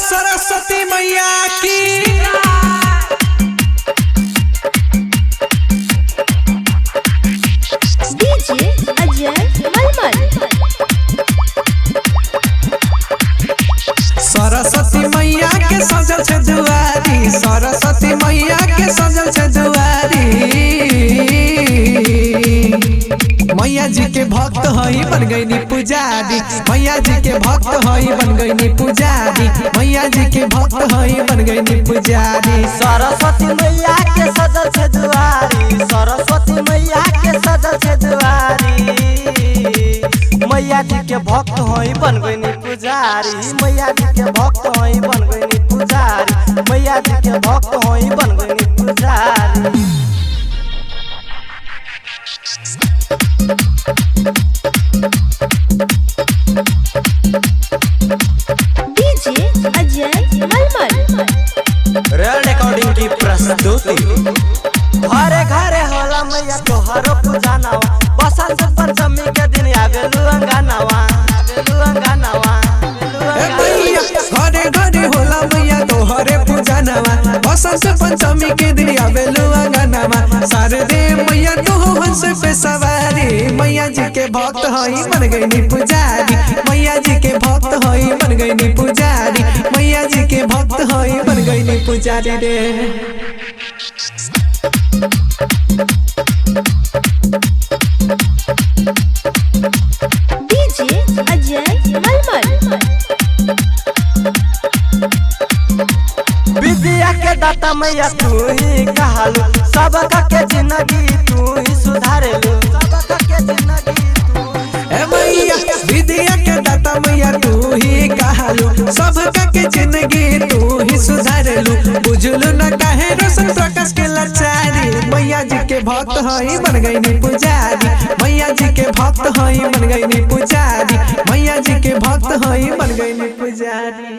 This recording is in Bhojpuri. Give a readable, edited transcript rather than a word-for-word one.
सरस्वती मैया की। डीजे अजय मलमल। सरस्वती मैया के सजल छे दुआरी, सरस्वती मैया के सजल छे दुआरी। मैया जी के भक्त हई बन गईनी पुजारी, मैया जी के भक्त हई बन गईनी पुजारी, मैया जी के भक्त हई बन गईनी पुजारी। सरस्वती मैया के सजल छे दुआरी, सरस्वती मैया के सजल छे दुआरी। मैया जी के भक्त हई बन गईनी पुजारी, मैया जी के भक्त हई बन गईनी पुजारी, मैया जी के भक्त हई बन गईनी पुजारी। डीजे अजय मलमल। रियल रिकॉर्डिंग की प्रस्तुति। घरे घरे होला मैया तोहरो पूजा नवा, बसंत पंचमी के दिन आवेलु अंगनावा, आवेलु अंगनावा। घरे घरे होला मैया तोहरे पूजा नवा, बसंत पंचमी के दिन आवेलु अंगनावा। शारदे मैया तो हंस पे सवारी, मैया जी के भक्त हई बन गईनी पुजारी, मैया जी के भक्त हई बन गईनी पुजारी, मैया जी के भक्त हई बन गईनी पुजारी रे। डीजे अजय मलमल। विद्या के दाता मैया तू ही कहलू, सबका के जिंदगी तू ही सुधारेलू, सबका के जिंदगी तू ही। मैया विद्या के दाता मैया तू ही कहलू, सबका के जिंदगी तू ही सुधारेलू। बुझलू न काहे रोशन प्रकाश के लाचारी, मैया जी के भक्त हई बन गईनी पुजारी, मैया जी के भक्त हई बन गईनी पुजारी, मैया जी के भक्त हई बन गईनी पुजारी।